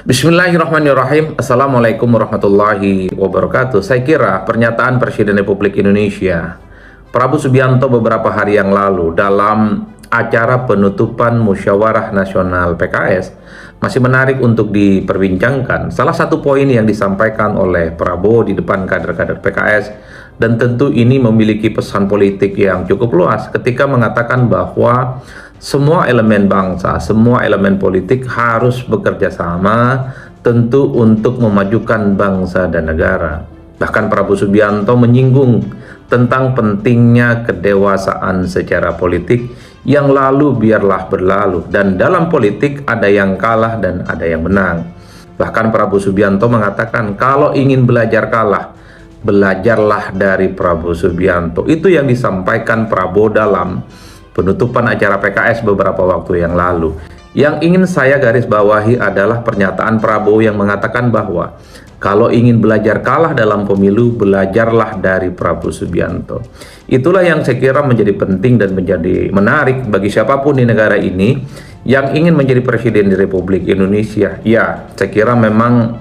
Bismillahirrahmanirrahim. Assalamualaikum warahmatullahi wabarakatuh. Saya kira pernyataan Presiden Republik Indonesia Prabowo Subianto beberapa hari yang lalu dalam acara penutupan Musyawarah Nasional PKS masih menarik untuk diperbincangkan. Salah satu poin yang disampaikan oleh Prabowo di depan kader-kader PKS, dan tentu ini memiliki pesan politik yang cukup luas ketika mengatakan bahwa semua elemen bangsa, semua elemen politik harus bekerja sama tentu untuk memajukan bangsa dan negara. Bahkan Prabowo Subianto menyinggung tentang pentingnya kedewasaan secara politik yang lalu biarlah berlalu, dan dalam politik ada yang kalah dan ada yang menang. Bahkan Prabowo Subianto mengatakan kalau ingin belajar kalah, belajarlah dari Prabowo Subianto. Itu yang disampaikan Prabowo dalam penutupan acara PKS beberapa waktu yang lalu. Yang ingin saya garis bawahi adalah pernyataan Prabowo yang mengatakan bahwa kalau ingin belajar kalah dalam pemilu, belajarlah dari Prabowo Subianto. Itulah yang saya kira menjadi penting dan menjadi menarik bagi siapapun di negara ini yang ingin menjadi presiden di Republik Indonesia. Ya, saya kira memang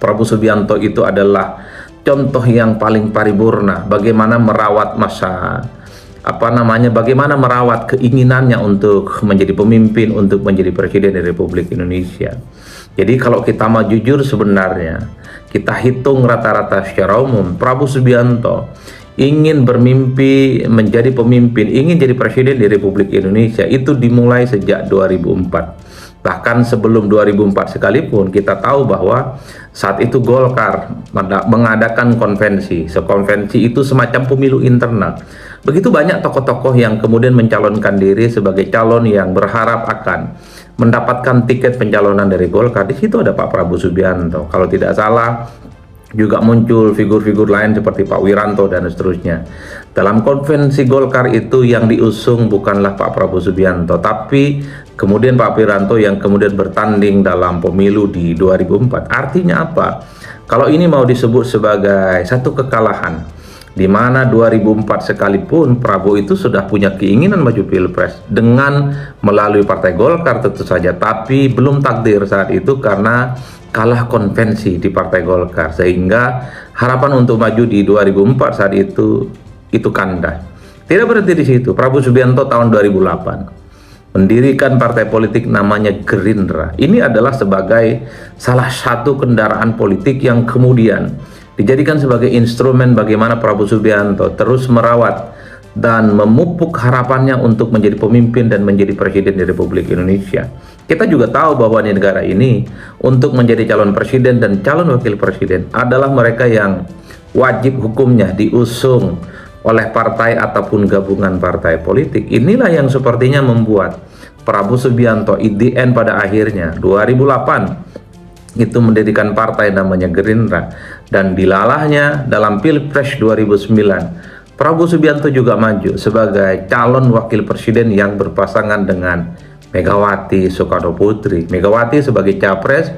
Prabowo Subianto itu adalah contoh yang paling paripurna bagaimana merawat bagaimana merawat keinginannya untuk menjadi pemimpin, untuk menjadi presiden di Republik Indonesia. Jadi kalau kita mau jujur, sebenarnya kita hitung rata-rata secara umum, Prabowo Subianto ingin bermimpi menjadi pemimpin, ingin jadi presiden di Republik Indonesia itu dimulai sejak 2004. Bahkan sebelum 2004 sekalipun kita tahu bahwa saat itu Golkar mengadakan konvensi. Konvensi itu semacam pemilu internal. Begitu banyak tokoh-tokoh yang kemudian mencalonkan diri sebagai calon yang berharap akan mendapatkan tiket pencalonan dari Golkar. Di situ ada Pak Prabowo Subianto. Kalau tidak salah juga muncul figur-figur lain seperti Pak Wiranto dan seterusnya. Dalam konvensi Golkar itu yang diusung bukanlah Pak Prabowo Subianto, tapi kemudian Pak Wiranto yang kemudian bertanding dalam pemilu di 2004. Artinya apa? Kalau ini mau disebut sebagai satu kekalahan, di mana 2004 sekalipun Prabowo itu sudah punya keinginan maju Pilpres dengan melalui Partai Golkar tentu saja, tapi belum takdir saat itu karena kalah konvensi di Partai Golkar, sehingga harapan untuk maju di 2004 saat itu kandas. Tidak berhenti di situ. Prabowo Subianto tahun 2008 mendirikan partai politik namanya Gerindra. Ini adalah sebagai salah satu kendaraan politik yang kemudian dijadikan sebagai instrumen bagaimana Prabowo Subianto terus merawat dan memupuk harapannya untuk menjadi pemimpin dan menjadi presiden di Republik Indonesia. Kita juga tahu bahwa di negara ini untuk menjadi calon presiden dan calon wakil presiden adalah mereka yang wajib hukumnya diusung oleh partai ataupun gabungan partai politik. Inilah yang sepertinya membuat Prabowo Subianto IDN pada akhirnya 2008 itu mendirikan partai namanya Gerindra, dan dilalahnya dalam Pilpres 2009 Prabowo Subianto juga maju sebagai calon wakil presiden yang berpasangan dengan Megawati Soekarno Putri. Megawati sebagai capres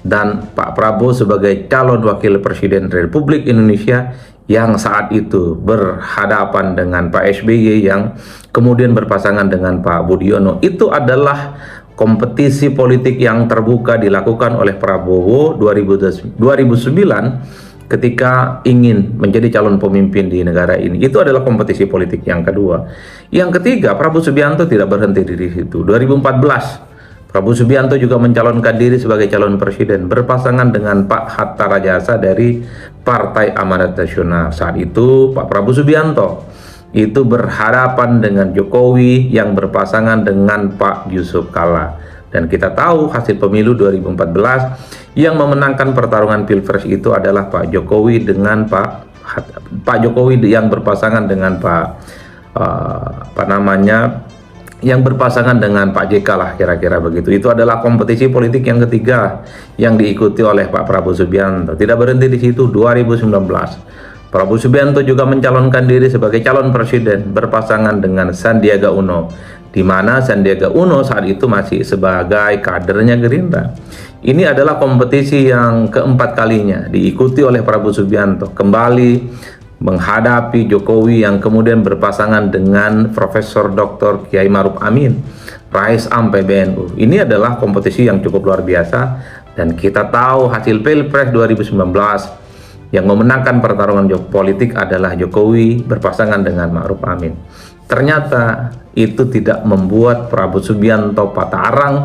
dan Pak Prabowo sebagai calon wakil presiden Republik Indonesia yang saat itu berhadapan dengan Pak SBY yang kemudian berpasangan dengan Pak Budiono. Itu adalah kompetisi politik yang terbuka dilakukan oleh Prabowo 2009 ketika ingin menjadi calon pemimpin di negara ini. Itu adalah kompetisi politik yang kedua. Yang ketiga, Prabowo Subianto tidak berhenti di situ. 2014, Prabowo Subianto juga mencalonkan diri sebagai calon presiden berpasangan dengan Pak Hatta Rajasa dari Partai Amanat Nasional. Saat itu Pak Prabowo Subianto itu berhadapan dengan Jokowi yang berpasangan dengan Pak Yusuf Kalla. Dan kita tahu hasil pemilu 2014 yang memenangkan pertarungan Pilpres itu adalah Pak Jokowi dengan Pak Jokowi yang berpasangan dengan yang berpasangan dengan Pak JK lah, kira-kira begitu. Itu adalah kompetisi politik yang ketiga yang diikuti oleh Pak Prabowo Subianto. Tidak berhenti di situ. 2019 Prabowo Subianto juga mencalonkan diri sebagai calon presiden berpasangan dengan Sandiaga Uno, di mana Sandiaga Uno saat itu masih sebagai kadernya Gerindra. Ini adalah kompetisi yang keempat kalinya diikuti oleh Prabowo Subianto, kembali menghadapi Jokowi yang kemudian berpasangan dengan Profesor Dr. Kiai Maruf Amin, Rais Am PBNU. Ini adalah kompetisi yang cukup luar biasa Dan kita tahu hasil Pilpres 2019 yang memenangkan pertarungan politik adalah Jokowi berpasangan dengan Ma'ruf Amin. Ternyata itu tidak membuat Prabowo Subianto patah arang.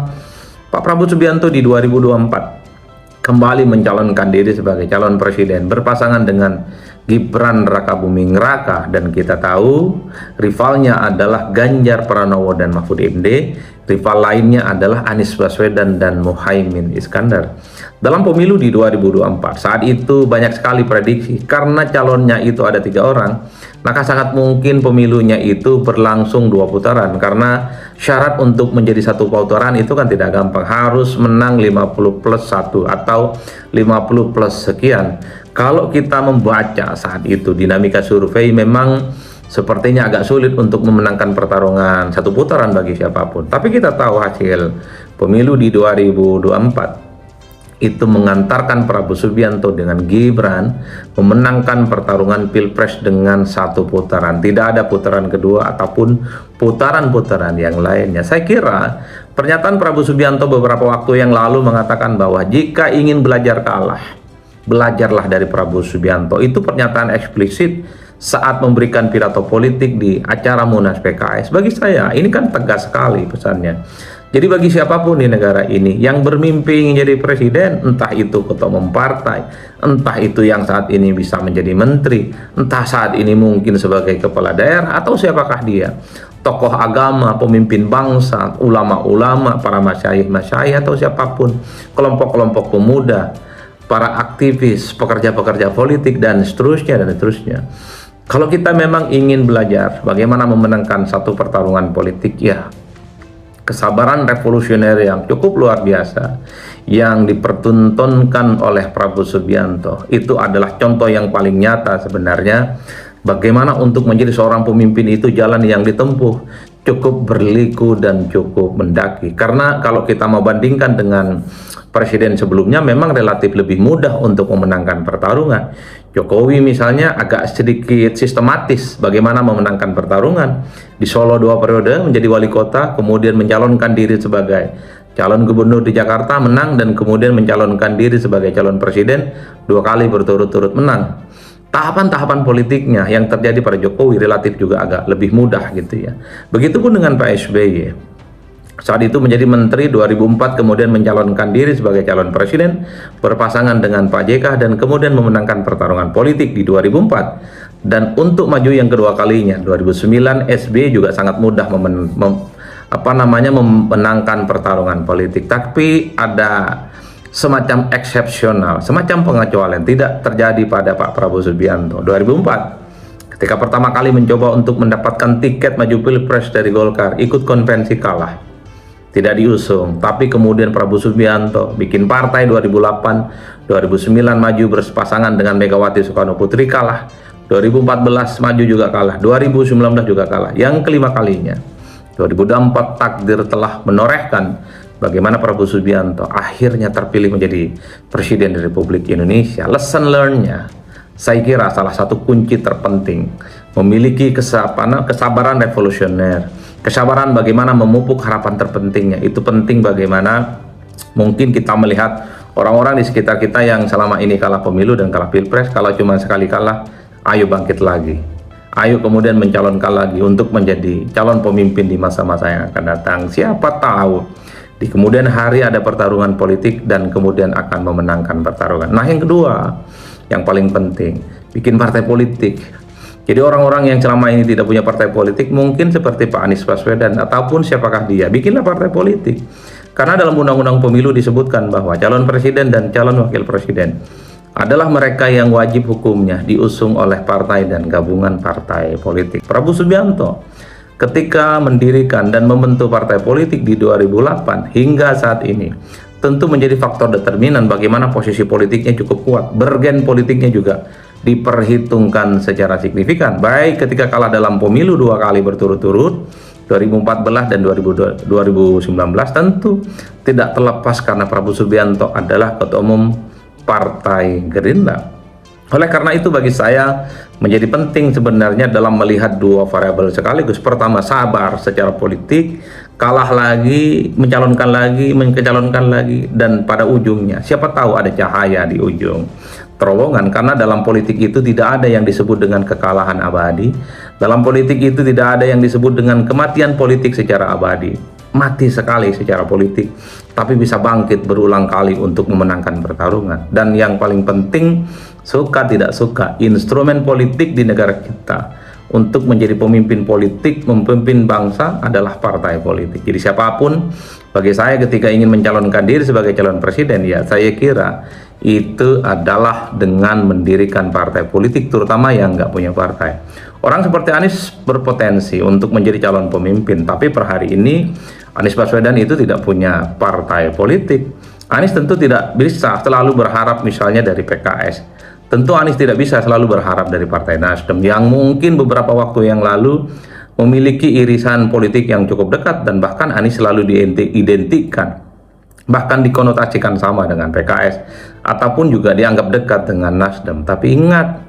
Pak Prabowo Subianto di 2024 kembali mencalonkan diri sebagai calon presiden berpasangan dengan Gibran Rakabuming Raka, dan kita tahu rivalnya adalah Ganjar Pranowo dan Mahfud MD. Rival lainnya adalah Anies Baswedan dan Muhaimin Iskandar. Dalam pemilu di 2024 saat itu banyak sekali prediksi karena calonnya itu ada 3 orang, maka sangat mungkin pemilunya itu berlangsung 2 putaran, karena syarat untuk menjadi 1 putaran itu kan tidak gampang, harus menang 50+1 atau 50+ sekian. Kalau kita membaca saat itu dinamika survei, memang sepertinya agak sulit untuk memenangkan pertarungan 1 putaran bagi siapapun. Tapi kita tahu hasil pemilu di 2024 itu mengantarkan Prabowo Subianto dengan Gibran memenangkan pertarungan Pilpres dengan 1 putaran. Tidak ada putaran kedua ataupun putaran-putaran yang lainnya. Saya kira pernyataan Prabowo Subianto beberapa waktu yang lalu mengatakan bahwa jika ingin belajar kalah, belajarlah dari Prabowo Subianto. Itu pernyataan eksplisit saat memberikan pidato politik di acara Munas PKS. Bagi saya ini kan tegas sekali pesannya. Jadi bagi siapapun di negara ini yang bermimpi ingin jadi presiden, entah itu ketua umum partai, entah itu yang saat ini bisa menjadi menteri, entah saat ini mungkin sebagai kepala daerah, atau siapakah dia, tokoh agama, pemimpin bangsa, ulama-ulama, para masyayikh atau siapapun, kelompok-kelompok pemuda, para aktivis, pekerja-pekerja politik, dan seterusnya dan seterusnya. Kalau kita memang ingin belajar bagaimana memenangkan 1 pertarungan politik, ya kesabaran revolusioner yang cukup luar biasa yang dipertontonkan oleh Prabowo Subianto itu adalah contoh yang paling nyata sebenarnya bagaimana untuk menjadi seorang pemimpin itu jalan yang ditempuh cukup berliku dan cukup mendaki. Karena kalau kita mau bandingkan dengan presiden sebelumnya, memang relatif lebih mudah untuk memenangkan pertarungan. Jokowi misalnya agak sedikit sistematis bagaimana memenangkan pertarungan. Di Solo 2 periode menjadi wali kota, kemudian mencalonkan diri sebagai calon gubernur di Jakarta, menang, dan kemudian mencalonkan diri sebagai calon presiden 2 kali berturut-turut menang. Tahapan-tahapan politiknya yang terjadi pada Jokowi relatif juga agak lebih mudah gitu ya. Begitupun dengan Pak SBY. Saat itu menjadi menteri 2004, kemudian mencalonkan diri sebagai calon presiden berpasangan dengan Pak JK, dan kemudian memenangkan pertarungan politik di 2004. Dan untuk maju yang kedua kalinya 2009, SBY juga sangat mudah memenangkan pertarungan politik. Tapi ada semacam eksepsional, semacam pengecualian tidak terjadi pada Pak Prabowo Subianto 2004 ketika pertama kali mencoba untuk mendapatkan tiket maju Pilpres dari Golkar, ikut konvensi kalah, tidak diusung. Tapi kemudian Prabowo Subianto bikin partai 2008, 2009 maju berpasangan dengan Megawati Soekarno Putri, kalah, 2014 maju juga kalah, 2019 juga kalah, yang kelima kalinya 2024 takdir telah menorehkan bagaimana Prabowo Subianto akhirnya terpilih menjadi Presiden Republik Indonesia. Lesson learn-nya, saya kira salah satu kunci terpenting, memiliki kesabaran revolusioner, kesabaran bagaimana memupuk harapan terpentingnya. Itu penting bagaimana mungkin kita melihat orang-orang di sekitar kita yang selama ini kalah pemilu dan kalah Pilpres, kalau cuma sekali kalah, ayo bangkit lagi. Ayo kemudian mencalonkan lagi untuk menjadi calon pemimpin di masa-masa yang akan datang. Siapa tahu di kemudian hari ada pertarungan politik dan kemudian akan memenangkan pertarungan. Nah, yang kedua, yang paling penting, bikin partai politik. Jadi orang-orang yang selama ini tidak punya partai politik, mungkin seperti Pak Anies Baswedan ataupun siapakah dia, bikinlah partai politik. Karena dalam undang-undang pemilu disebutkan bahwa calon presiden dan calon wakil presiden adalah mereka yang wajib hukumnya diusung oleh partai dan gabungan partai politik. Prabowo Subianto ketika mendirikan dan membentuk partai politik di 2008 hingga saat ini tentu menjadi faktor determinan bagaimana posisi politiknya cukup kuat. Bergen politiknya juga diperhitungkan secara signifikan, baik ketika kalah dalam pemilu 2 kali berturut-turut 2014 dan 2019, tentu tidak terlepas karena Prabowo Subianto adalah ketua umum Partai Gerindra. Oleh karena itu bagi saya menjadi penting sebenarnya dalam melihat 2 variabel sekaligus. Pertama, sabar secara politik, kalah lagi, mencalonkan lagi, dan pada ujungnya siapa tahu ada cahaya di ujung terowongan. Karena dalam politik itu tidak ada yang disebut dengan kekalahan abadi, dalam politik itu tidak ada yang disebut dengan kematian politik secara abadi. Mati sekali secara politik, tapi bisa bangkit berulang kali untuk memenangkan pertarungan. Dan yang paling penting, suka tidak suka, instrumen politik di negara kita untuk menjadi pemimpin politik, memimpin bangsa adalah partai politik. Jadi siapapun, bagi saya ketika ingin mencalonkan diri sebagai calon presiden, ya saya kira itu adalah dengan mendirikan partai politik, terutama yang nggak punya partai. Orang seperti Anies berpotensi untuk menjadi calon pemimpin, tapi per hari ini Anies Baswedan itu tidak punya partai politik. Anies tentu tidak bisa selalu berharap misalnya dari PKS. Tentu Anies tidak bisa selalu berharap dari Partai Nasdem yang mungkin beberapa waktu yang lalu memiliki irisan politik yang cukup dekat, dan bahkan Anies selalu diidentikan, bahkan dikonotasikan sama dengan PKS, ataupun juga dianggap dekat dengan Nasdem. Tapi ingat,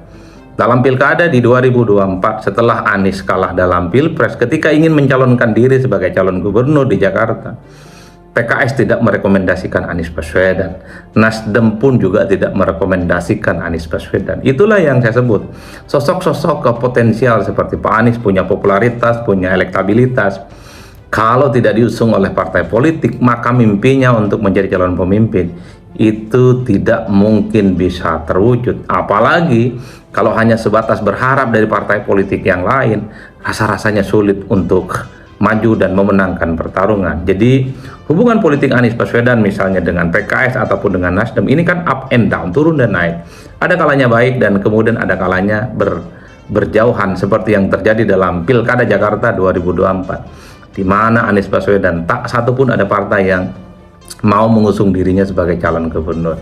dalam pilkada di 2024 setelah Anies kalah dalam pilpres, ketika ingin mencalonkan diri sebagai calon gubernur di Jakarta, PKS tidak merekomendasikan Anies Baswedan, Nasdem pun juga tidak merekomendasikan Anies Baswedan. Itulah yang saya sebut sosok-sosok potensial seperti Pak Anies punya popularitas, punya elektabilitas. Kalau tidak diusung oleh partai politik, maka mimpinya untuk menjadi calon pemimpin itu tidak mungkin bisa terwujud. Apalagi kalau hanya sebatas berharap dari partai politik yang lain, rasa-rasanya sulit untuk maju dan memenangkan pertarungan. Jadi hubungan politik Anies Baswedan misalnya dengan PKS ataupun dengan Nasdem ini kan up and down, turun dan naik. Ada kalanya baik dan kemudian ada kalanya berjauhan, seperti yang terjadi dalam Pilkada Jakarta 2024, di mana Anies Baswedan tak satu pun ada partai yang mau mengusung dirinya sebagai calon gubernur.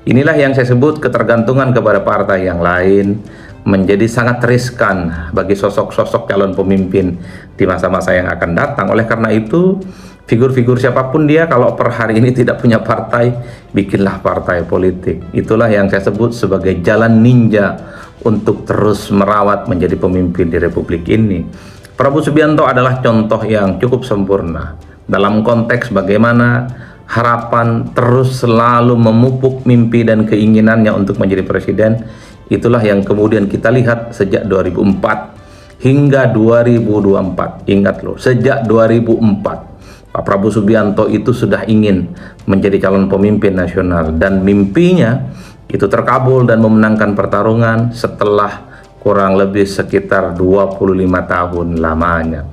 Inilah yang saya sebut ketergantungan kepada partai yang lain menjadi sangat riskan bagi sosok-sosok calon pemimpin di masa-masa yang akan datang. Oleh karena itu, figur-figur siapapun dia, kalau per hari ini tidak punya partai, bikinlah partai politik. Itulah yang saya sebut sebagai jalan ninja untuk terus merawat menjadi pemimpin di Republik ini. Prabowo Subianto adalah contoh yang cukup sempurna dalam konteks bagaimana harapan terus selalu memupuk mimpi dan keinginannya untuk menjadi presiden. Itulah yang kemudian kita lihat sejak 2004 hingga 2024. Ingat loh, sejak 2004 Pak Prabowo Subianto itu sudah ingin menjadi calon pemimpin nasional, dan mimpinya itu terkabul dan memenangkan pertarungan setelah kurang lebih sekitar 25 tahun lamanya.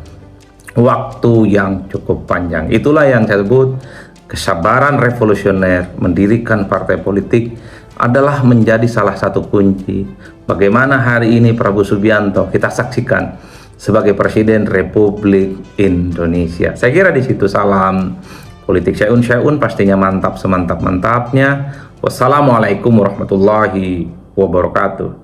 Waktu yang cukup panjang. Itulah yang saya sebut kesabaran revolusioner mendirikan partai politik adalah menjadi salah satu kunci bagaimana hari ini Prabowo Subianto kita saksikan sebagai Presiden Republik Indonesia. Saya kira di situ salam politik syai'un pastinya mantap semantap-mantapnya. Wassalamualaikum warahmatullahi wabarakatuh.